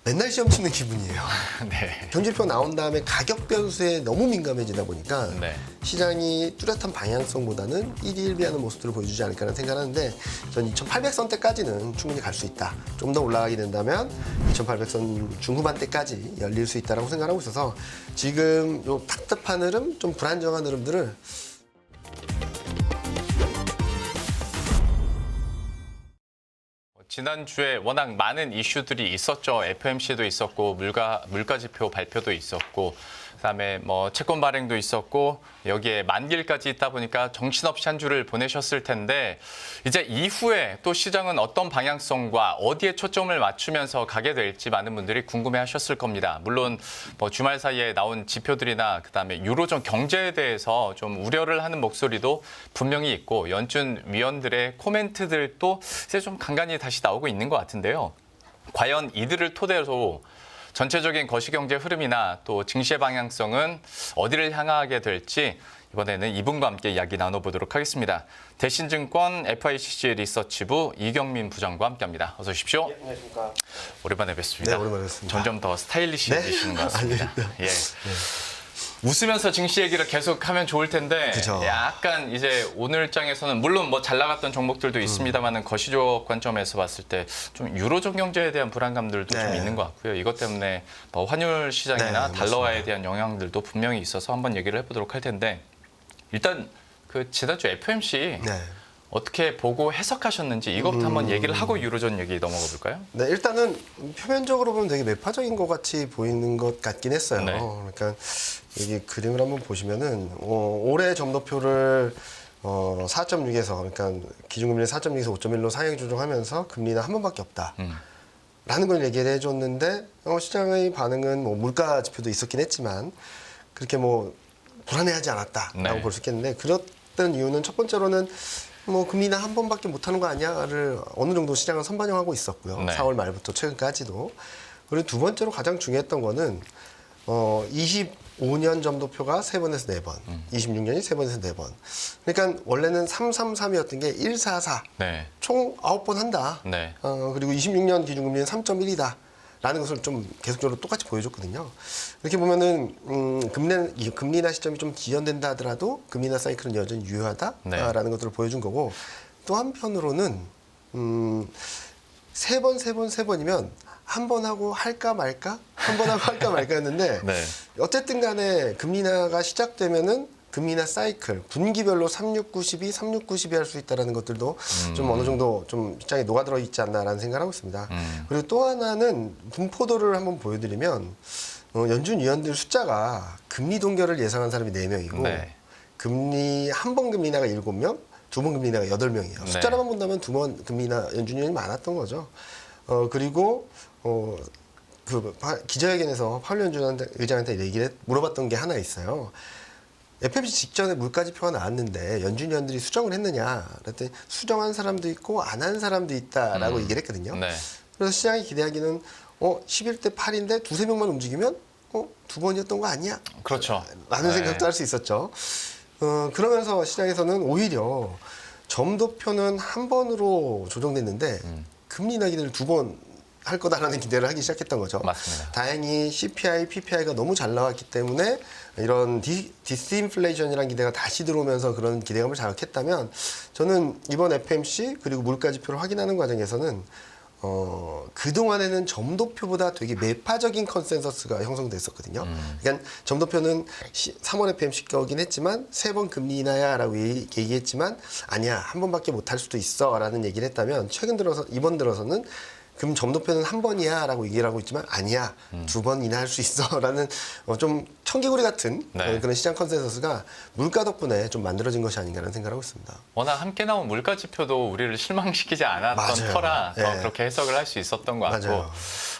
맨날 시험 치는 기분이에요. 네. 경제지표 나온 다음에 가격 변수에 너무 민감해지다 보니까 네. 시장이 뚜렷한 방향성보다는 일희일비하는 모습들을 보여주지 않을까라는 생각을 하는데 전 2800선대까지는 충분히 갈 수 있다. 좀 더 올라가게 된다면 2800선 중후반대까지 열릴 수 있다고 생각하고 있어서 지금 요 답답한 흐름, 좀 불안정한 흐름들을 지난주에 워낙 많은 이슈들이 있었죠. FOMC도 있었고 물가지표 발표도 있었고 그다음에 뭐 채권 발행도 있었고 여기에 만기일까지 있다 보니까 정신없이 한 주를 보내셨을 텐데 이제 이후에 또 시장은 어떤 방향성과 어디에 초점을 맞추면서 가게 될지 많은 분들이 궁금해하셨을 겁니다. 물론 뭐 주말 사이에 나온 지표들이나 그다음에 유로존 경제에 대해서 좀 우려를 하는 목소리도 분명히 있고 연준 위원들의 코멘트들도 이제 좀 간간히 다시 나오고 있는 것 같은데요. 과연 이들을 토대로 전체적인 거시경제 흐름이나 또 증시의 방향성은 어디를 향하게 될지 이번에는 이분과 함께 이야기 나눠보도록 하겠습니다. 대신증권 FICC 리서치부 이경민 부장과 함께합니다. 어서 오십시오. 네, 안녕하십니까. 오랜만에 뵙습니다. 네, 오랜만에 뵙습니다. 점점 더 스타일리시해지시는 것 같습니다. 아닙니다. 예. 웃으면서 증시 얘기를 계속하면 좋을 텐데 그죠. 약간 이제 오늘 장에서는 물론 뭐 잘 나갔던 종목들도 있습니다만은 거시적 관점에서 봤을 때 좀 유로존 경제에 대한 불안감들도 좀 네. 있는 것 같고요. 이것 때문에 뭐 환율 시장이나 네, 달러화에 맞습니다. 대한 영향들도 분명히 있어서 한번 얘기를 해보도록 할 텐데 일단 그 지난주 FOMC 네. 어떻게 보고 해석하셨는지 이것부터 한번 얘기를 하고 유로존 얘기 넘어가 볼까요? 네, 일단은 표면적으로 보면 되게 매파적인 것 같이 보이는 것 같긴 했어요. 네. 그러니까 여기 그림을 한번 보시면은 올해 점도표를 4.6에서 그러니까 기준금리를 4.6에서 5.1로 상향 조정하면서 금리는 한 번밖에 없다. 라는 걸 얘기를 해줬는데 시장의 반응은 뭐 물가 지표도 있었긴 했지만 그렇게 뭐 불안해하지 않았다라고 네. 볼 수 있겠는데 그랬던 이유는 첫 번째로는 뭐 금리나 한 번밖에 못하는 거 아니야를 어느 정도 시장은 선반영하고 있었고요. 네. 4월 말부터 최근까지도. 그리고 두 번째로 가장 중요했던 거는 25년 점도표가 3번에서 4번, 26년이 3번에서 4번. 그러니까 원래는 333이었던 게 144. 네. 총 9번 한다. 네. 그리고 26년 기준금리는 3.1이다. 라는 것을 좀 계속적으로 똑같이 보여줬거든요. 이렇게 보면은 금리나 시점이 좀 지연된다 하더라도 금리나 사이클은 여전히 유효하다라는 네. 것들을 보여준 거고 또 한편으로는 세 번이면 한 번 하고 할까 말까? 한 번 하고 할까 말까 했는데 네. 어쨌든 간에 금리나가 시작되면은 금리나 사이클, 분기별로 3692, 3692 할 수 있다는 것들도 좀 어느 정도 좀 시장에 녹아들어 있지 않나라는 생각을 하고 있습니다. 그리고 또 하나는 분포도를 한번 보여드리면 연준 위원들 숫자가 금리 동결을 예상한 사람이 4명이고 네. 금리 한 번 금리나가 7명, 두 번 금리나가 8명이에요. 네. 숫자로만 본다면 두 번 금리나 연준 위원이 많았던 거죠. 그리고 기자회견에서 파월 연준 의장한테 물어봤던 게 하나 있어요. FOMC 직전에 물가지표가 나왔는데 연준 위원들이 수정을 했느냐? 그랬더니 수정한 사람도 있고 안 한 사람도 있다라고 얘기를 했거든요. 네. 그래서 시장이 기대하기는 11대 8인데 두세 명만 움직이면 두 번이었던 거 아니야? 그렇죠. 라는 네. 생각도 할 수 있었죠. 그러면서 시장에서는 오히려 점도표는 한 번으로 조정됐는데 금리 나기를 두 번 할 거다라는 기대를 하기 시작했던 거죠. 맞습니다. 다행히 CPI, PPI가 너무 잘 나왔기 때문에 이런 디스인플레이션이라는 기대가 다시 들어오면서 그런 기대감을 자극했다면 저는 이번 FOMC 그리고 물가 지표를 확인하는 과정에서는 그동안에는 점도표보다 되게 매파적인 컨센서스가 형성됐었거든요. 그러니까 점도표는 3월 FOMC 거긴 했지만 3번 금리 인하야라고 얘기했지만 아니야, 한 번밖에 못 할 수도 있어라는 얘기를 했다면 이번 들어서는 점도표는 한 번이야라고 얘기를 하고 있지만 아니야, 두 번 인하할 수 있어라는 좀 청개구리 같은 네. 그런 시장 컨센서스가 물가 덕분에 좀 만들어진 것이 아닌가라는 생각을 하고 있습니다. 워낙 함께 나온 물가 지표도 우리를 실망시키지 않았던 맞아요. 터라 더 예. 그렇게 해석을 할 수 있었던 것 같고 맞아요.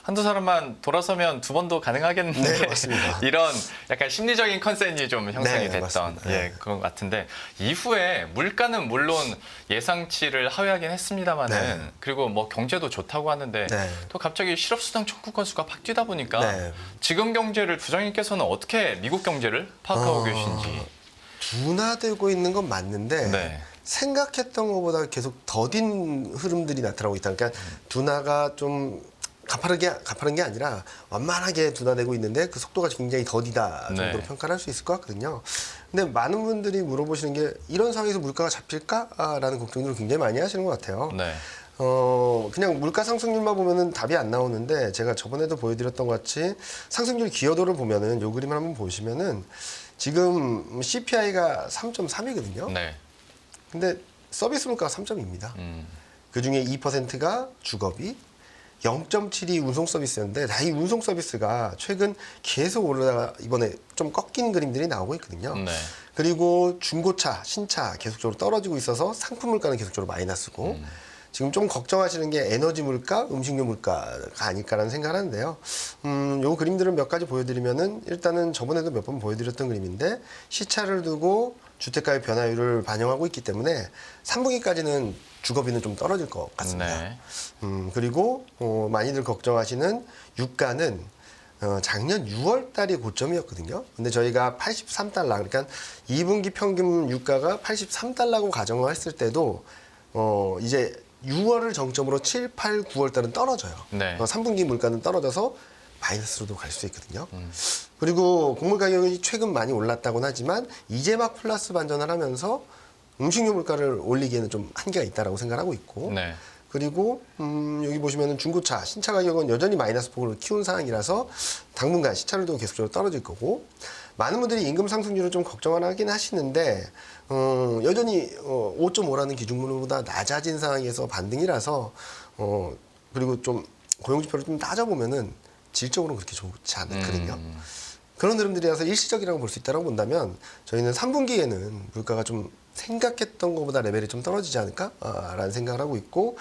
한두 사람만 돌아서면 두 번도 가능하겠는데 네, 맞습니다. 이런 약간 심리적인 컨센이 좀 형성이 네, 됐던 맞습니다. 예, 네. 그런 것 같은데 이후에 물가는 물론 예상치를 하회하긴 했습니다만은 네. 그리고 뭐 경제도 좋다고 하는데 네. 또 갑자기 실업수당 청구 건수가 팍 뛰다 보니까 네. 지금 경제를 부장님께서는 어떻게 미국 경제를 파악하고 계신지. 둔화되고 있는 건 맞는데 네. 생각했던 것보다 계속 더딘 흐름들이 나타나고 있다. 그러니까 둔화가 좀 가파른 게 아니라 완만하게 둔화되고 있는데 그 속도가 굉장히 더디다 정도로 네. 평가를 할 수 있을 것 같거든요. 근데 많은 분들이 물어보시는 게 이런 상황에서 물가가 잡힐까라는 걱정들을 굉장히 많이 하시는 것 같아요. 네. 그냥 물가 상승률만 보면은 답이 안 나오는데 제가 저번에도 보여드렸던 것 같이 상승률 기여도를 보면은 요 그림을 한번 보시면은 지금 CPI가 3.3이거든요. 네. 근데 서비스 물가가 3.2입니다. 음. 그 중에 2%가 주거비, 0.7이 운송 서비스였는데 다 이 운송 서비스가 최근 계속 오르다가 이번에 좀 꺾인 그림들이 나오고 있거든요. 네. 그리고 중고차, 신차 계속적으로 떨어지고 있어서 상품 물가는 계속적으로 마이너스고 지금 좀 걱정하시는 게 에너지 물가, 음식료 물가가 아닐까라는 생각을 하는데요. 요 그림들을 몇 가지 보여드리면은 일단은 저번에도 몇 번 보여드렸던 그림인데 시차를 두고 주택가의 변화율을 반영하고 있기 때문에 3분기까지는 주거비는 좀 떨어질 것 같습니다. 네. 그리고 많이들 걱정하시는 유가는 작년 6월 달이 고점이었거든요. 근데 저희가 83달러, 그러니까 2분기 평균 유가가 83달러고 가정을 했을 때도 이제 6월을 정점으로 7, 8, 9월 달은 떨어져요. 네. 3분기 물가는 떨어져서 마이너스로도 갈 수 있거든요. 그리고 곡물 가격이 최근 많이 올랐다고는 하지만 이제 막 플러스 반전을 하면서 음식료 물가를 올리기에는 좀 한계가 있다라고 생각하고 있고 네. 그리고 여기 보시면은 중고차, 신차 가격은 여전히 마이너스 폭을 키운 상황이라서 당분간 시차를 두고 계속적으로 떨어질 거고 많은 분들이 임금 상승률을 좀 걱정을 하긴 하시는데 여전히 5.5라는 기준물보다 낮아진 상황에서 반등이라서 그리고 좀 고용지표를 좀 따져보면은 질적으로는 그렇게 좋지 않거든요. 그런 흐름들이라서 일시적이라고 볼 수 있다고 본다면 저희는 3분기에는 물가가 좀 생각했던 것보다 레벨이 좀 떨어지지 않을까라는 생각을 하고 있고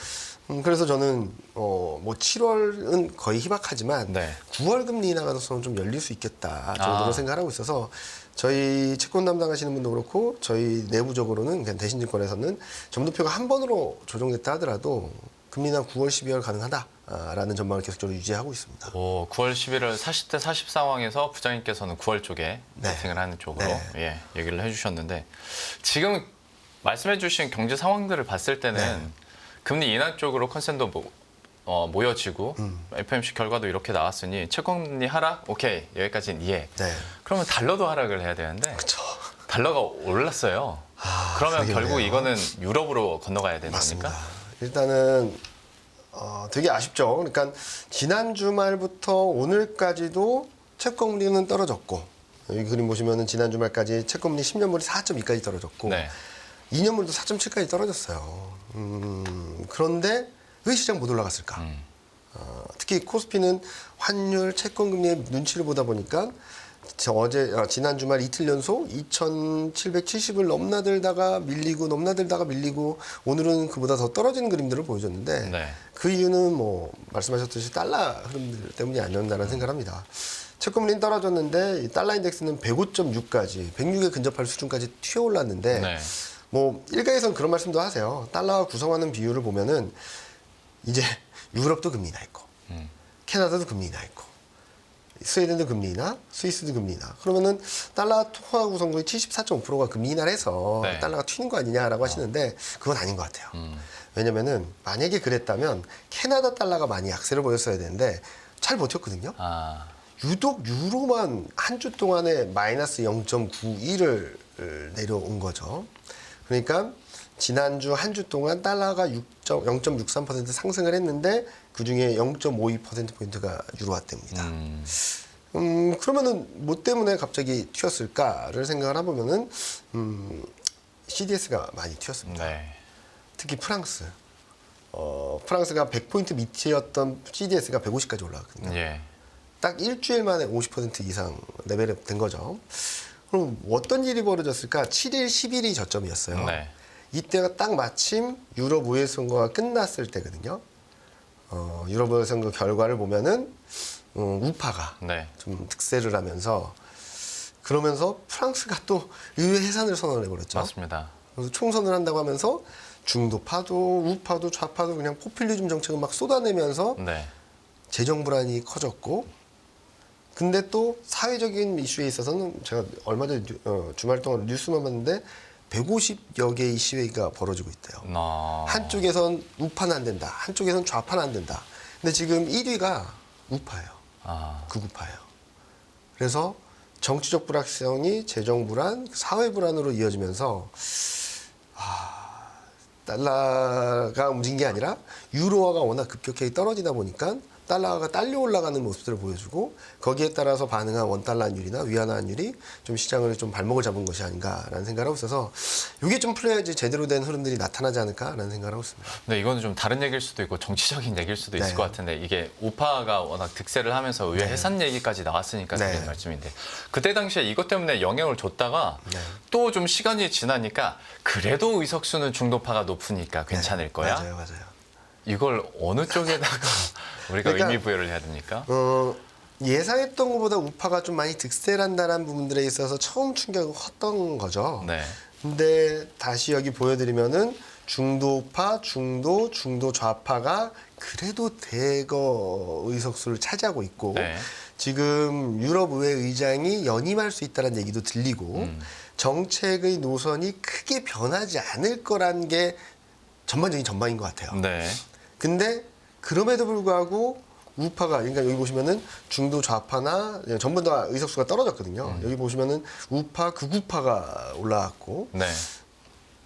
그래서 저는 뭐 7월은 거의 희박하지만 네. 9월 금리 인하 가능성은 좀 열릴 수 있겠다 정도로 생각하고 있어서 저희 채권 담당하시는 분도 그렇고 저희 내부적으로는 그냥 대신증권에서는 점도표가 한 번으로 조정됐다 하더라도 금리 인하 9월, 12월 가능하다라는 전망을 계속적으로 유지하고 있습니다. 9월 11월 40대 40 상황에서 부장님께서는 9월 쪽에 네. 베팅을 하는 쪽으로 네. 얘기를 해주셨는데 지금 말씀해주신 경제 상황들을 봤을 때는 네. 금리 인하 쪽으로 컨센도 모여지고 FOMC 결과도 이렇게 나왔으니 채권금리 하락 오케이 여기까지는 이해. 네. 그러면 달러도 하락을 해야 되는데 그렇죠. 달러가 올랐어요. 그러면 그러게 결국 그래요. 이거는 유럽으로 건너가야 되는 맞습니다. 겁니까? 일단은 되게 아쉽죠. 그러니까 지난 주말부터 오늘까지도 채권금리는 떨어졌고 여기 그림 보시면은 지난 주말까지 채권금리 10년물이 4.2까지 떨어졌고 네. 2년물도 4.7까지 떨어졌어요. 그런데 왜 시장 못 올라갔을까? 특히 코스피는 환율, 채권금리의 눈치를 보다 보니까 지난 주말 이틀 연속 2,770을 넘나들다가 밀리고 오늘은 그보다 더 떨어지는 그림들을 보여줬는데 네. 그 이유는 뭐 말씀하셨듯이 달러 흐름들 때문이 아니었나라는 생각을 합니다. 채권금리는 떨어졌는데 이 달러 인덱스는 105.6까지 106에 근접할 수준까지 튀어올랐는데 네. 뭐 일각에서는 그런 말씀도 하세요. 달러가 구성하는 비율을 보면은 이제 유럽도 금리 인하 있고 캐나다도 금리 인하 있고 스웨덴도 금리 인하, 스위스도 금리 인하. 그러면은 달러 통화 구성도의 74.5%가 금리 인하를 해서 네. 달러가 튀는 거 아니냐라고 하시는데 그건 아닌 것 같아요. 왜냐면은 만약에 그랬다면 캐나다 달러가 많이 약세를 보였어야 되는데 잘 버텼거든요. 아, 유독 유로만 한 주 동안에 마이너스 0.91을 내려온 거죠. 그러니까 지난주 한 주 동안 달러가 0.63% 상승을 했는데 그중에 0.52%포인트가 유로화 때문이다. 그러면은 뭐 때문에 갑자기 튀었을까를 생각을 해보면은 CDS가 많이 튀었습니다. 네. 특히 프랑스. 프랑스가 100포인트 밑이었던 CDS가 150까지 올라갔거든요. 예. 딱 일주일 만에 50% 이상 레벨이 된 거죠. 그럼 어떤 일이 벌어졌을까? 7일, 10일이 저점이었어요. 네. 이때가 딱 마침 유럽 의회 선거가 끝났을 때거든요. 유럽 의회 선거 결과를 보면은 우파가 네. 좀 득세를 하면서 그러면서 프랑스가 또 의회 해산을 선언을 해버렸죠. 맞습니다. 그래서 총선을 한다고 하면서 중도파도 우파도 좌파도 그냥 포퓰리즘 정책을 막 쏟아내면서 네. 재정 불안이 커졌고 근데 또 사회적인 이슈에 있어서는 제가 얼마 전에 주말 동안 뉴스만 봤는데 150여 개의 시위가 벌어지고 있대요. 한쪽에선 우파는 안 된다. 한쪽에선 좌파는 안 된다. 근데 지금 1위가 우파예요. 아, 극우파예요. 그래서 정치적 불확실성이 재정 불안, 사회 불안으로 이어지면서 달러가 움직인 게 아니라 유로화가 워낙 급격하게 떨어지다 보니까 달러가 딸려 올라가는 모습들을 보여주고 거기에 따라서 반응한 원달러 환율이나 위안화 환율이 좀 시장을 좀 발목을 잡은 것이 아닌가라는 생각을 하고 있어서 이게 좀 풀려야지 제대로 된 흐름들이 나타나지 않을까라는 생각을 하고 있습니다. 근데 이거는 좀 다른 얘기일 수도 있고 정치적인 얘기일 수도 있을 네. 것 같은데 이게 우파가 워낙 득세를 하면서 의회 해산 얘기까지 나왔으니까 네. 드리는 말씀인데 그때 당시에 이것 때문에 영향을 줬다가 네. 또 좀 시간이 지나니까 그래도 의석수는 중도파가 높으니까 괜찮을 거야. 맞아요. 이걸 어느 쪽에다가 우리가 그러니까, 의미 부여를 해야 됩니까? 예상했던 것보다 우파가 좀 많이 득세를 한다는 부분들에 있어서 처음 충격을 컸던 거죠. 네. 근데 다시 여기 보여드리면은 중도파, 중도 좌파가 그래도 대거 의석수를 차지하고 있고 네. 지금 유럽의회 의장이 연임할 수 있다는 얘기도 들리고 정책의 노선이 크게 변하지 않을 거란 게 전반적인 전망인 것 같아요. 네. 근데 그럼에도 불구하고 우파가 그러니까 여기 보시면은 중도 좌파나 전부 다 의석수가 떨어졌거든요. 여기 보시면은 우파, 극우파가 올라왔고 네.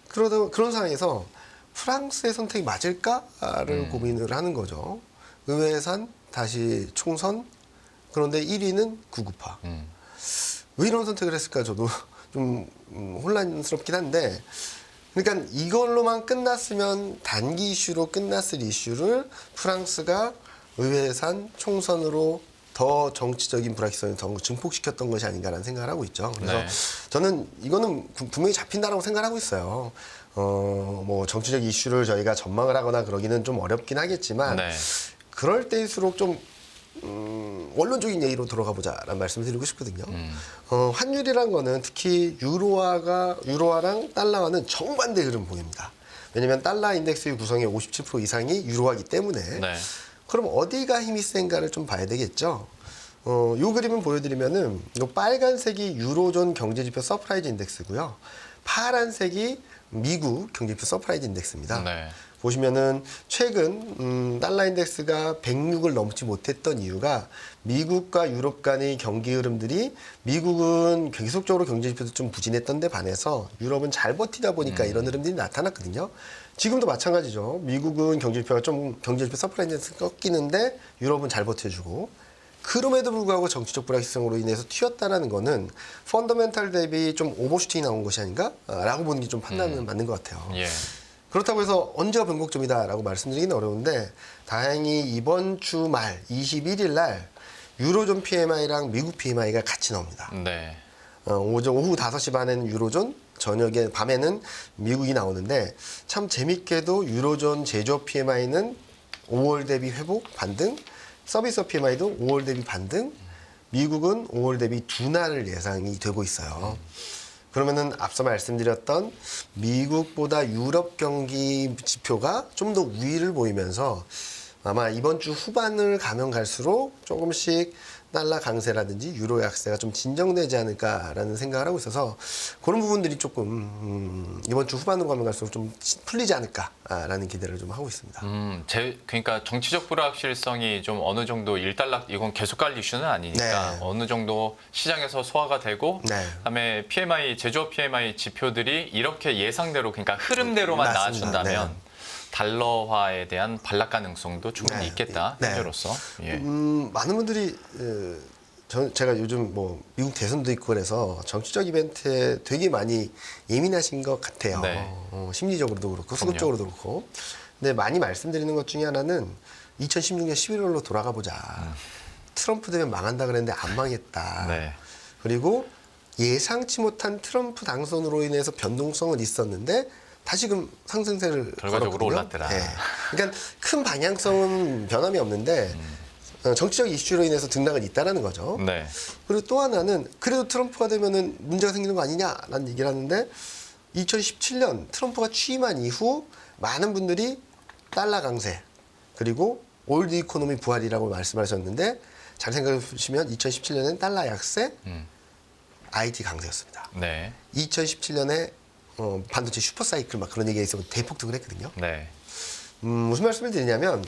그런 상황에서 프랑스의 선택이 맞을까를 고민을 하는 거죠. 의회 예산 다시 총선 그런데 1위는 극우파. 왜 이런 선택을 했을까 저도 좀 혼란스럽긴 한데 그러니까 이걸로만 끝났으면 단기 이슈로 끝났을 이슈를 프랑스가 의회 예산 총선으로 더 정치적인 불확실성을 더 증폭시켰던 것이 아닌가라는 생각을 하고 있죠. 그래서 네. 저는 이거는 분명히 잡힌다라고 생각을 하고 있어요. 뭐 정치적 이슈를 저희가 전망을 하거나 그러기는 좀 어렵긴 하겠지만 네. 그럴 때일수록 좀 원론적인 얘기로 들어가 보자라는 말씀을 드리고 싶거든요. 환율이란 거는 특히 유로화랑 달러와는 정반대 흐름 보입니다. 왜냐하면 달러 인덱스의 구성의 57% 이상이 유로화이기 때문에 네. 그럼 어디가 힘이 센가를 좀 봐야 되겠죠. 요 그림을 보여드리면은 요 빨간색이 유로존 경제지표 서프라이즈 인덱스고요. 파란색이 미국 경제지표 서프라이즈 인덱스입니다. 네. 보시면은 최근 달러 인덱스가 106을 넘지 못했던 이유가 미국과 유럽 간의 경기 흐름들이 미국은 계속적으로 경제 지표도 좀 부진했던 데 반해서 유럽은 잘 버티다 보니까 이런 흐름들이 나타났거든요. 지금도 마찬가지죠. 미국은 경제 지표가 좀 경제 지표 서프라이즈 인덱스 꺾이는데 유럽은 잘 버텨주고 그럼에도 불구하고 정치적 불확실성으로 인해서 튀었다라는 거는 펀더멘탈 대비 좀 오버슈팅이 나온 것이 아닌가라고 보는 게 좀 판단은 맞는 것 같아요. 예. 그렇다고 해서 언제가 변곡점이다라고 말씀드리기는 어려운데 다행히 이번 주 말 21일 날 유로존 PMI랑 미국 PMI가 같이 나옵니다. 네. 오후 5시 반에는 유로존, 저녁에 밤에는 미국이 나오는데 참 재밌게도 유로존 제조업 PMI는 5월 대비 회복 반등, 서비스업 PMI도 5월 대비 반등, 미국은 5월 대비 둔화를 예상이 되고 있어요. 그러면은 앞서 말씀드렸던 미국보다 유럽 경기 지표가 좀 더 우위를 보이면서 아마 이번 주 후반을 가면 갈수록 조금씩 달러 강세라든지 유로 약세가 좀 진정되지 않을까라는 생각을 하고 있어서 그런 부분들이 조금 이번 주 후반으로 가면 갈수록 좀 풀리지 않을까라는 기대를 좀 하고 있습니다. 그러니까 정치적 불확실성이 좀 어느 정도 일단락 이건 계속 갈 이슈는 아니니까 네. 어느 정도 시장에서 소화가 되고 네. 그다음에 PMI 제조업 PMI 지표들이 이렇게 예상대로 그러니까 흐름대로만 맞습니다. 나와준다면 네. 달러화에 대한 반락 가능성도 충분히 네. 있겠다 네. 현재로서. 예. 많은 분들이 제가 요즘 뭐 미국 대선도 있고 그래서 정치적 이벤트에 되게 많이 예민하신 것 같아요. 네. 심리적으로도 그렇고 수급적으로도 그렇고. 근데 많이 말씀드리는 것 중에 하나는 2016년 11월로 돌아가 보자. 트럼프 되면 망한다 그랬는데 안 망했다. 네. 그리고 예상치 못한 트럼프 당선으로 인해서 변동성은 있었는데 다시금 상승세를 결과적으로 걸었거든요. 올랐더라. 네. 그러니까 큰 방향성은 변함이 없는데 정치적 이슈로 인해서 등락은 있다라는 거죠. 네. 그리고 또 하나는 그래도 트럼프가 되면은 문제가 생기는 거 아니냐라는 얘기를 하는데 2017년 트럼프가 취임한 이후 많은 분들이 달러 강세 그리고 올드 이코노미 부활이라고 말씀하셨는데 잘 생각해 보시면 2017년엔 달러 약세, IT 강세였습니다. 네. 2017년에 반도체 슈퍼사이클 막 그런 얘기가 있어서 대폭등을 했거든요. 네. 무슨 말씀을 드리냐면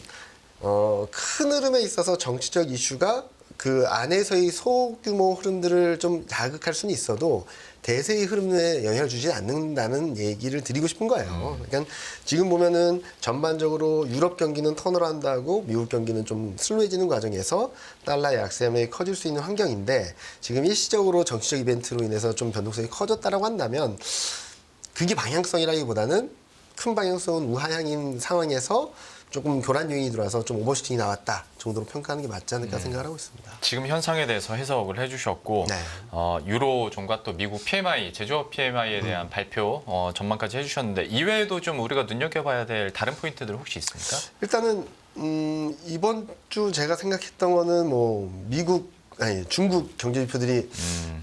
큰 흐름에 있어서 정치적 이슈가 그 안에서의 소규모 흐름들을 좀 자극할 수는 있어도 대세의 흐름에 영향을 주지 않는다는 얘기를 드리고 싶은 거예요. 그러니까 지금 보면은 전반적으로 유럽 경기는 턴어라운드하고 미국 경기는 좀 슬로해지는 과정에서 달러 약세함이 커질 수 있는 환경인데 지금 일시적으로 정치적 이벤트로 인해서 좀 변동성이 커졌다라고 한다면 그게 방향성이라기보다는 큰 방향성은 우하향인 상황에서 조금 교란 요인이 들어와서 좀 오버슈팅이 나왔다 정도로 평가하는 게 맞지 않을까 생각을 하고 있습니다. 지금 현상에 대해서 해석을 해주셨고 네. 유로존과 또 미국 PMI, 제조업 PMI에 대한 발표 전망까지 해주셨는데 이외에도 좀 우리가 눈여겨봐야 될 다른 포인트들 혹시 있습니까? 일단은 이번 주 제가 생각했던 거는 뭐 중국 경제 지표들이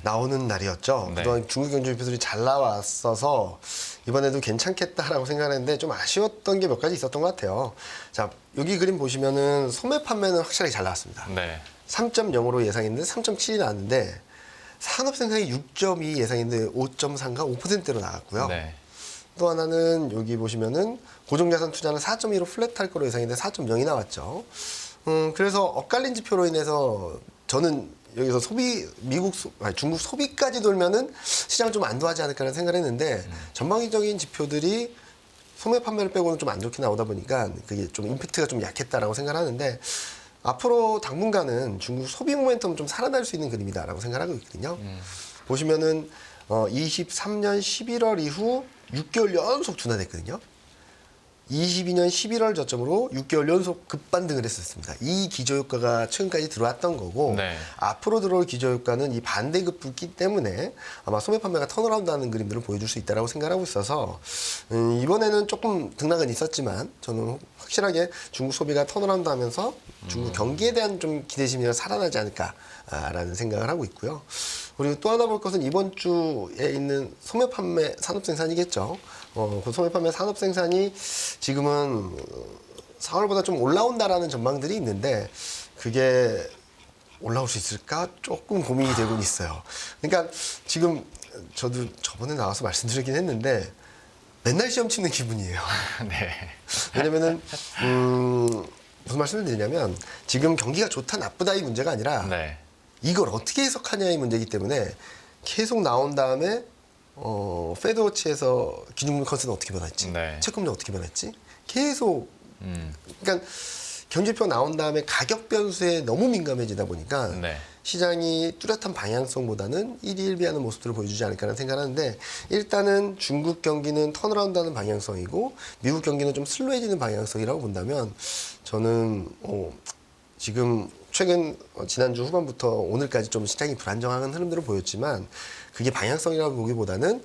나오는 날이었죠. 네. 그동안 중국 경제 지표들이 잘 나왔어서 이번에도 괜찮겠다라고 생각했는데 좀 아쉬웠던 게 몇 가지 있었던 것 같아요. 자, 여기 그림 보시면은 소매 판매는 확실하게 잘 나왔습니다. 네. 3.0으로 예상했는데 3.7이 나왔는데 산업 생산이 6.2 예상했는데 5.3가 5%로 나왔고요. 네. 또 하나는 여기 보시면은 고정자산 투자는 4.2로 플랫할 거로 예상했는데 4.0이 나왔죠. 그래서 엇갈린 지표로 인해서 저는 여기서 중국 소비까지 돌면은 시장 좀 안도하지 않을까라는 생각을 했는데 전방위적인 지표들이 소매 판매를 빼고는 좀 안 좋게 나오다 보니까 그게 좀 임팩트가 좀 약했다라고 생각을 하는데 앞으로 당분간은 중국 소비 모멘텀 좀 살아날 수 있는 그림이다라고 생각하고 있거든요. 보시면은 23년 11월 이후 6개월 연속 둔화됐거든요. 22년 11월 저점으로 6개월 연속 급반등을 했었습니다. 이 기저효과가 최근까지 들어왔던 거고 네. 앞으로 들어올 기저효과는 이 반대급부기 때문에 아마 소매 판매가 턴어라운드하는 그림들을 보여줄 수 있다고 생각하고 있어서 이번에는 조금 등락은 있었지만 저는 확실하게 중국 소비가 턴어라운드하면서 중국 경기에 대한 좀 기대심이 살아나지 않을까라는 생각을 하고 있고요. 그리고 또 하나 볼 것은 이번 주에 있는 소매 판매 산업 생산이겠죠. 그 소매 판매 산업 생산이 지금은 4월보다 좀 올라온다라는 전망들이 있는데 그게 올라올 수 있을까 조금 고민이 되고 있어요. 그러니까 지금 저도 저번에 나와서 말씀드리긴 했는데 맨날 시험 치는 기분이에요. 네. 왜냐면은 무슨 말씀을 드리냐면 지금 경기가 좋다 나쁘다 이 문제가 아니라 네. 이걸 어떻게 해석하냐의 문제이기 때문에 계속 나온 다음에 페드워치에서 기준금리 컨센은 어떻게 변했지? 네. 채권료 어떻게 변했지? 계속 그러니까 경제표 나온 다음에 가격 변수에 너무 민감해지다 보니까 네. 시장이 뚜렷한 방향성보다는 일희일비하는 모습들을 보여주지 않을까라는 생각을 하는데 일단은 중국 경기는 턴어라운드하는 방향성이고 미국 경기는 좀 슬로해지는 방향성이라고 본다면 저는 지금 최근 지난주 후반부터 오늘까지 좀 시장이 불안정한 흐름들을 보였지만 그게 방향성이라고 보기보다는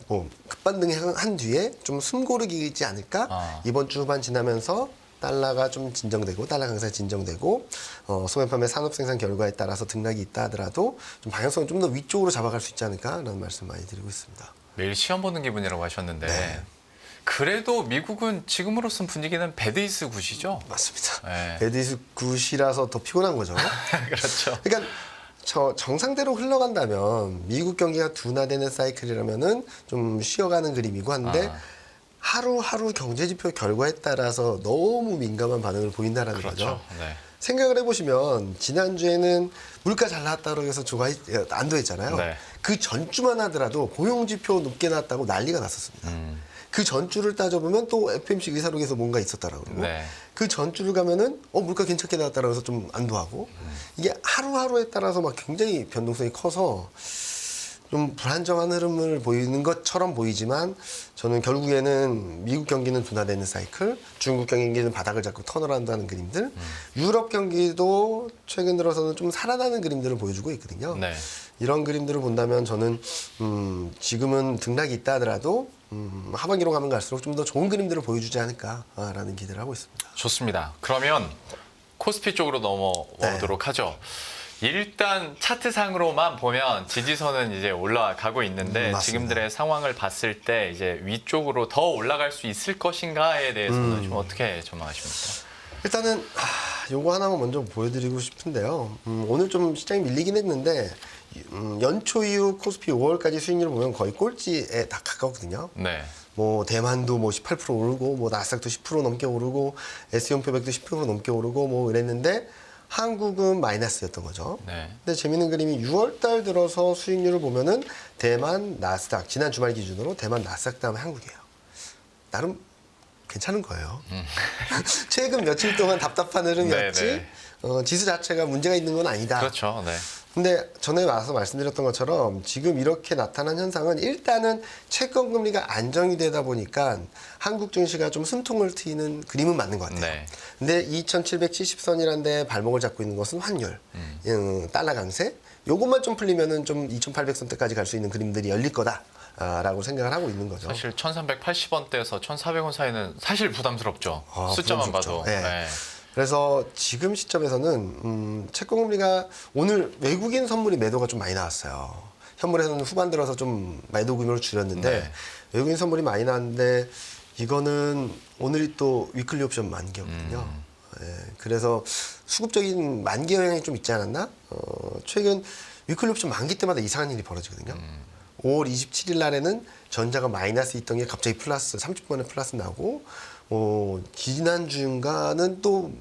뭐 급반등한 뒤에 좀 숨고르기이지 않을까? 이번 주 후반 지나면서 달러가 좀 진정되고 달러 강세가 진정되고 소매 판매 산업 생산 결과에 따라서 등락이 있다 하더라도 좀 방향성을 좀 더 위쪽으로 잡아갈 수 있지 않을까라는 말씀 많이 드리고 있습니다. 매일 시험 보는 기분이라고 하셨는데 네. 그래도 미국은 지금으로선 분위기는 배드이스 굿이죠? 맞습니다. 네. 베디스 굿이라서 더 피곤한 거죠. 그렇죠. 그러니까 정상대로 흘러간다면 미국 경기가 둔화되는 사이클이라면은 좀 쉬어가는 그림이고 한데 하루하루 경제지표 결과에 따라서 너무 민감한 반응을 보인다라는 그렇죠. 거죠. 네. 생각을 해보시면 지난주에는 물가 잘 나왔다고 해서 안도했잖아요. 네. 그 전주만 하더라도 고용지표 높게 나왔다고 난리가 났었습니다. 그 전주를 따져보면 또 FMC 의사록에서 뭔가 있었다라고 그러고 네. 그 전주를 가면은 물가 괜찮게 나왔다라고 해서 좀 안도하고 이게 하루하루에 따라서 막 굉장히 변동성이 커서 좀 불안정한 흐름을 보이는 것처럼 보이지만 저는 결국에는 미국 경기는 둔화되는 사이클, 중국 경기는 바닥을 잡고 턴어라운드 하는 그림들, 유럽 경기도 최근 들어서는 좀 살아나는 그림들을 보여주고 있거든요. 네. 이런 그림들을 본다면 저는 지금은 등락이 있다 하더라도 하반기로 가면 갈수록 좀 더 좋은 그림들을 보여주지 않을까라는 기대를 하고 있습니다. 좋습니다. 그러면 코스피 쪽으로 넘어오도록 하죠. 일단 차트상으로만 보면 지지선은 이제 올라가고 있는데 맞습니다. 지금들의 상황을 봤을 때 이제 위쪽으로 더 올라갈 수 있을 것인가에 대해서는 좀 어떻게 전망하십니까? 일단은 요거 하나만 먼저 보여드리고 싶은데요. 오늘 좀 시장이 밀리긴 했는데 연초 이후 코스피 5월까지 수익률을 보면 거의 꼴찌에 다 가깝거든요. 네. 뭐 대만도 뭐 18% 오르고 뭐 나스닥도 10% 넘게 오르고 S&P 500도 10% 넘게 오르고 뭐 이랬는데 한국은 마이너스였던 거죠. 네. 근데 재밌는 그림이 6월 달 들어서 수익률을 보면은 대만 나스닥 지난 주말 기준으로 대만 나스닥 다음에 한국이에요. 나름 괜찮은 거예요. 최근 며칠 동안 답답한 흐름이었지 네네. 지수 자체가 문제가 있는 건 아니다. 그렇죠. 네. 근데 전에 와서 말씀드렸던 것처럼 지금 이렇게 나타난 현상은 일단은 채권 금리가 안정이 되다 보니까 한국 증시가 좀 숨통을 트이는 그림은 맞는 것 같아요. 네. 근데 2,770선이라는 데 발목을 잡고 있는 것은 환율, 달러 강세. 요것만 좀 풀리면은 좀 2,800선대까지 갈 수 있는 그림들이 열릴 거다라고 생각을 하고 있는 거죠. 사실 1,380원대에서 1,400원 사이는 사실 부담스럽죠. 숫자만 부담스럽죠. 봐도. 네. 네. 그래서 지금 시점에서는 채권금리가 오늘 외국인 선물이 매도가 좀 많이 나왔어요. 현물에서는 후반 들어서 좀 매도 규모를 줄였는데 네. 외국인 선물이 많이 나왔는데 이거는 오늘이 또 위클리 옵션 만기였거든요. 예, 그래서 수급적인 만기 영향이 좀 있지 않았나? 최근 위클리 옵션 만기 때마다 이상한 일이 벌어지거든요. 5월 27일 날에는 전자가 마이너스 있던 게 갑자기 플러스 30분의 플러스 나고 지난 주인가는 또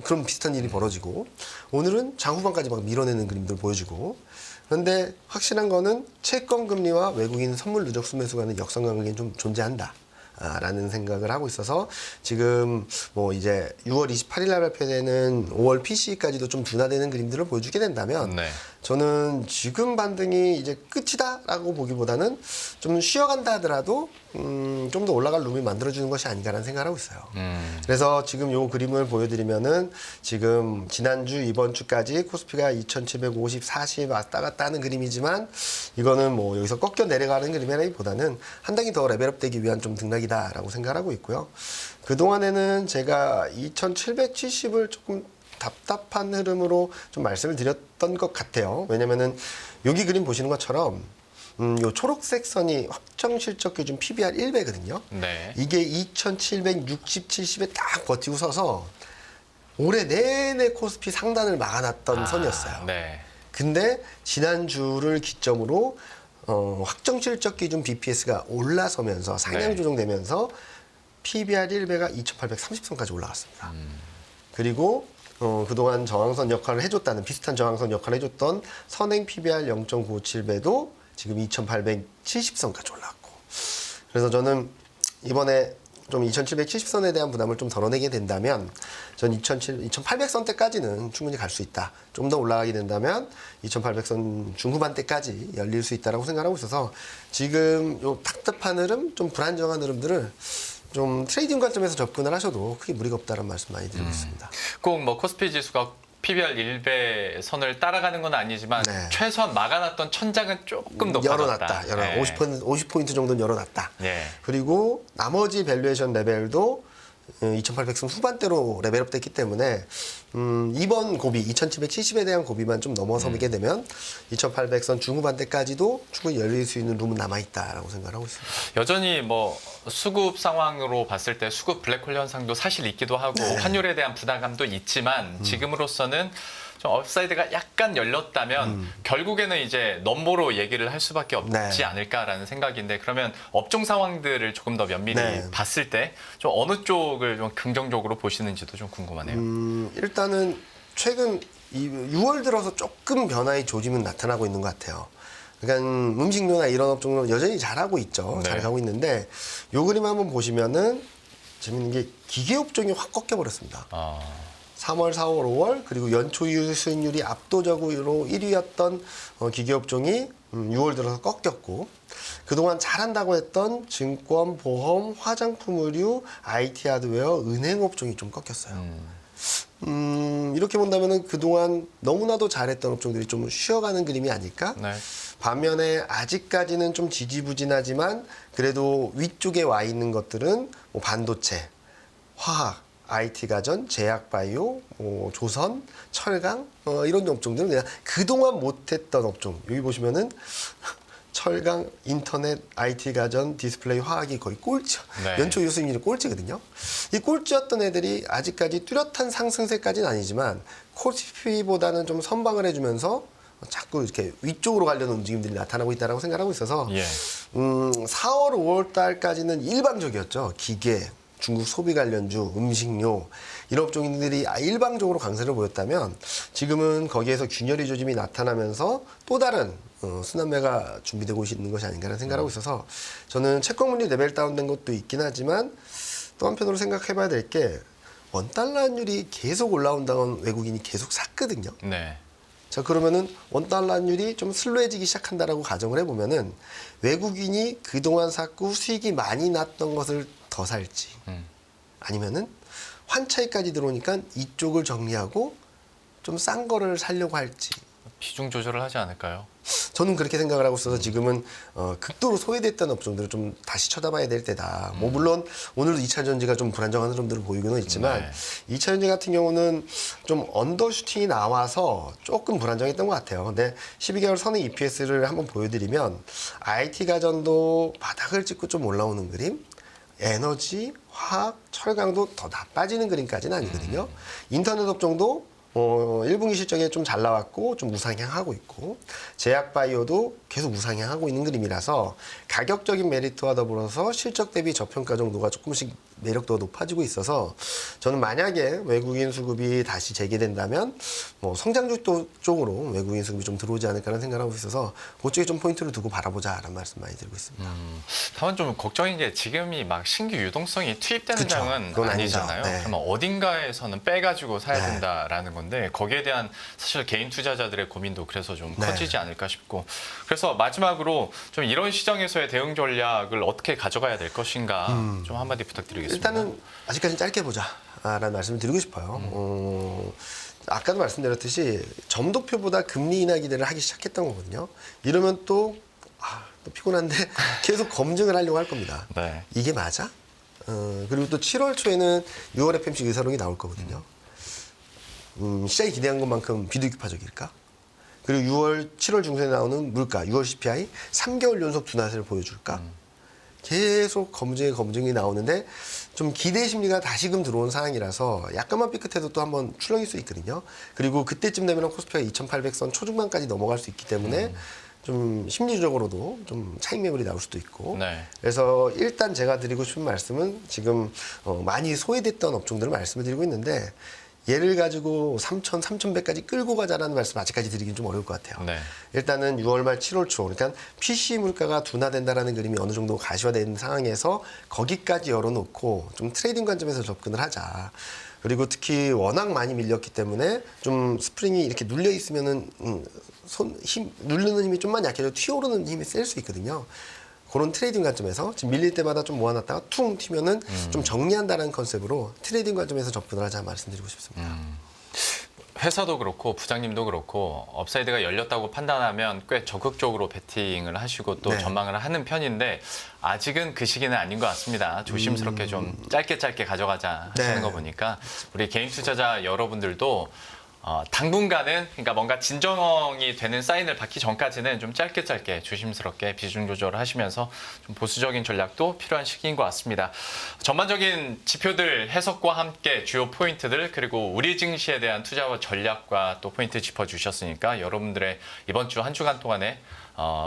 그런 비슷한 일이 벌어지고 오늘은 장후반까지 막 밀어내는 그림들 보여지고 그런데 확실한 거는 채권 금리와 외국인 선물 누적 수매수 간의 역성 관계는 좀 존재한다. 라는 생각을 하고 있어서 지금 뭐 이제 6월 28일 날 발표되는 5월 PC까지도 좀 둔화되는 그림들을 보여주게 된다면 네. 저는 지금 반등이 이제 끝이다라고 보기보다는 좀 쉬어간다 하더라도 좀 더 올라갈 룸이 만들어주는 것이 아닌가라는 생각을 하고 있어요. 그래서 지금 요 그림을 보여드리면은 지금 지난주 이번 주까지 코스피가 2,750, 40 왔다 갔다 하는 그림이지만 이거는 뭐 여기서 꺾여 내려가는 그림이라기보다는 한 단계 더 레벨업되기 위한 좀 등락이다라고 생각을 하고 있고요. 그동안에는 제가 2,770을 조금 답답한 흐름으로 좀 말씀을 드렸던 것 같아요. 왜냐면은 여기 그림 보시는 것처럼 요 초록색 선이 확정 실적 기준 PBR 1배거든요. 네. 이게 2,760, 70에 딱 버티고 서서 올해 내내 코스피 상단을 막아놨던 선이었어요. 네. 근데 지난주를 기점으로 확정 실적 기준 BPS가 올라서면서 상향 네. 조정되면서 PBR 1배가 2,830선까지 올라갔습니다. 그리고 그동안 저항선 역할을 해줬다는 비슷한 저항선 역할을 해줬던 선행 PBR 0.957배도 지금 2,870선까지 올라왔고 그래서 저는 이번에 좀 2,770선에 대한 부담을 좀 덜어내게 된다면 전 2,800선대까지는 충분히 갈 수 있다. 좀 더 올라가게 된다면 2,800선 중후반대까지 열릴 수 있다라고 생각하고 있어서 지금 요 답답한 흐름, 좀 불안정한 흐름들을 좀 트레이딩 관점에서 접근을 하셔도 크게 무리가 없다는 말씀 많이 드리고 있습니다. 꼭 뭐 코스피 지수가 PBR 1배 선을 따라가는 건 아니지만 네. 최소한 막아놨던 천장은 조금 높아졌다. 열어놨다. 네. 50포인트 정도는 열어놨다. 네. 그리고 나머지 밸류에이션 레벨도 2,800선 후반대로 레벨업 됐기 때문에 이번 고비 2,770에 대한 고비만 좀 넘어서게 되면 2,800선 중후반대까지도 충분히 열릴 수 있는 룸은 남아있다라고 생각하고 있습니다. 여전히 뭐 수급 상황으로 봤을 때 수급 블랙홀 현상도 사실 있기도 하고 네. 환율에 대한 부담감도 있지만 지금으로서는 좀 업사이드가 약간 열렸다면 결국에는 이제 넘보로 얘기를 할 수밖에 없지 네. 않을까라는 생각인데 그러면 업종 상황들을 조금 더 면밀히 네. 봤을 때 좀 어느 쪽을 좀 긍정적으로 보시는지도 좀 궁금하네요. 일단은 최근 6월 들어서 조금 변화의 조짐은 나타나고 있는 것 같아요. 그러니까 음식료나 이런 업종은 여전히 잘하고 있죠. 네. 잘하고 있는데 요 그림 한번 보시면은 재밌는 게 기계 업종이 확 꺾여 버렸습니다. 3월, 4월, 5월 그리고 연초 수익률이 압도적으로 1위였던 기계업종이 6월 들어서 꺾였고 그동안 잘한다고 했던 증권, 보험, 화장품 의류, IT 하드웨어, 은행 업종이 좀 꺾였어요. 이렇게 본다면은 그동안 너무나도 잘했던 업종들이 좀 쉬어가는 그림이 아닐까? 네. 반면에 아직까지는 좀 지지부진하지만 그래도 위쪽에 와 있는 것들은 뭐 반도체, 화학, IT 가전, 제약 바이오, 조선, 철강 이런 업종들은 그냥 그동안 못했던 업종. 여기 보시면은 철강, 인터넷, IT 가전, 디스플레이, 화학이 거의 꼴찌. 네. 연초 유수익률이 꼴찌거든요. 이 꼴찌였던 애들이 아직까지 뚜렷한 상승세까지는 아니지만 코스피보다는 좀 선방을 해주면서 자꾸 이렇게 위쪽으로 가려는 움직임들이 나타나고 있다고 생각하고 있어서 예. 4월, 5월 달까지는 일방적이었죠. 기계, 중국 소비 관련주, 음식료 이런 업종들이 일방적으로 강세를 보였다면 지금은 거기에서 균열의 조짐이 나타나면서 또 다른 순환매가 준비되고 있는 것이 아닌가라는 생각하고 있어서 저는 채권금리 레벨 다운된 것도 있긴 하지만 또 한편으로 생각해봐야 될 게 원달러율이 계속 올라온다면 외국인이 계속 샀거든요. 네. 자, 그러면은 원달러율이 좀 슬로해지기 시작한다라고 가정을 해보면은 외국인이 그동안 샀고 수익이 많이 났던 것을 더 살지 아니면은 환차익까지 들어오니까 이쪽을 정리하고 좀 싼 거를 살려고 할지 비중 조절을 하지 않을까요? 저는 그렇게 생각을 하고 있어서 지금은 극도로 소외됐던 업종들을 좀 다시 쳐다봐야 될 때다. 뭐 물론 오늘도 2차 전지가 좀 불안정한 흐름들을 보이고는 있지만 네. 2차 전지 같은 경우는 좀 언더슈팅이 나와서 조금 불안정했던 것 같아요. 근데 12개월 선의 EPS를 한번 보여드리면 IT 가전도 바닥을 찍고 좀 올라오는 그림, 에너지, 화학, 철강도 더 나빠지는 그림까지는 아니거든요. 인터넷 업종도 1분기 실적에 좀 잘 나왔고 좀 우상향하고 있고 제약바이오도 계속 우상향하고 있는 그림이라서 가격적인 메리트와 더불어서 실적 대비 저평가 정도가 조금씩 매력도가 높아지고 있어서 저는 만약에 외국인 수급이 다시 재개된다면 뭐 성장주 쪽으로 외국인 수급이 좀 들어오지 않을까라는 생각을 하고 있어서 그쪽에 좀 포인트를 두고 바라보자라는 말씀 많이 드리고 있습니다. 다만 좀 걱정인 게 지금이 막 신규 유동성이 투입되는 그쵸. 장은 그건 아니죠. 아니잖아요. 네. 그러면 어딘가에서는 빼가지고 사야 네. 된다라는 건데 거기에 대한 사실 개인 투자자들의 고민도 그래서 좀 네. 커지지 않을까 싶고 그래서 마지막으로 좀 이런 시장에서의 대응 전략을 어떻게 가져가야 될 것인가 좀 한마디 부탁드리겠습니다. 일단은 아직까지는 짧게 보자라는 말씀을 드리고 싶어요. 아까도 말씀드렸듯이 점도표보다 금리 인하 기대를 하기 시작했던 거거든요. 이러면 또 피곤한데 계속 검증을 하려고 할 겁니다. 네. 이게 맞아? 그리고 또 7월 초에는 6월 FMC 의사록이 나올 거거든요. 시장이 기대한 것만큼 비둘기파적일까? 그리고 7월 중순에 나오는 물가, 6월 CPI 3개월 연속 둔화세를 보여줄까? 계속 검증이 나오는데 좀 기대 심리가 다시금 들어온 상황이라서 약간만 삐끗해도 또 한번 출렁일 수 있거든요. 그리고 그때쯤 되면 코스피가 2,800선 초중반까지 넘어갈 수 있기 때문에 좀 심리적으로도 좀 차익 매물이 나올 수도 있고 네. 그래서 일단 제가 드리고 싶은 말씀은 지금 많이 소외됐던 업종들을 말씀을 드리고 있는데 얘를 가지고 3,000, 3,100까지 끌고 가자라는 말씀 아직까지 드리긴 좀 어려울 것 같아요. 네. 일단은 6월 말 7월 초 그러니까 PC 물가가 둔화된다라는 그림이 어느 정도 가시화된 상황에서 거기까지 열어놓고 좀 트레이딩 관점에서 접근을 하자. 그리고 특히 워낙 많이 밀렸기 때문에 좀 스프링이 이렇게 눌려 있으면은 누르는 힘이 좀만 약해져 튀어오르는 힘이 셀 수 있거든요. 그런 트레이딩 관점에서 지금 밀릴 때마다 좀 모아놨다가 퉁 튀면은 좀 정리한다는 컨셉으로 트레이딩 관점에서 접근을 하자 말씀드리고 싶습니다. 회사도 그렇고 부장님도 그렇고 업사이드가 열렸다고 판단하면 꽤 적극적으로 베팅을 하시고 또 네. 전망을 하는 편인데 아직은 그 시기는 아닌 것 같습니다. 조심스럽게 좀 짧게 가져가자 하시는 네. 거 보니까 우리 개인 투자자 여러분들도 당분간은 그러니까 뭔가 진정이 되는 사인을 받기 전까지는 좀 짧게 조심스럽게 비중 조절을 하시면서 좀 보수적인 전략도 필요한 시기인 것 같습니다. 전반적인 지표들 해석과 함께 주요 포인트들 그리고 우리 증시에 대한 투자와 전략과 또 포인트 짚어주셨으니까 여러분들의 이번 주 한 주간 동안에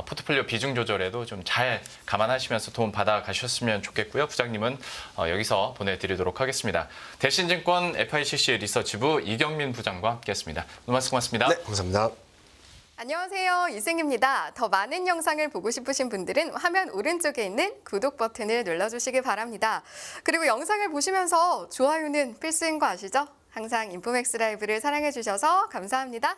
포트폴리오 비중 조절에도 좀 잘 감안하시면서 도움 받아 가셨으면 좋겠고요. 부장님은 여기서 보내드리도록 하겠습니다. 대신증권 FICC 리서치부 이경민 부장과 함께했습니다. 오늘 말씀 고맙습니다. 네, 감사합니다. 안녕하세요. 이승입니다. 더 많은 영상을 보고 싶으신 분들은 화면 오른쪽에 있는 구독 버튼을 눌러주시기 바랍니다. 그리고 영상을 보시면서 좋아요는 필수인 거 아시죠? 항상 인포맥스 라이브를 사랑해주셔서 감사합니다.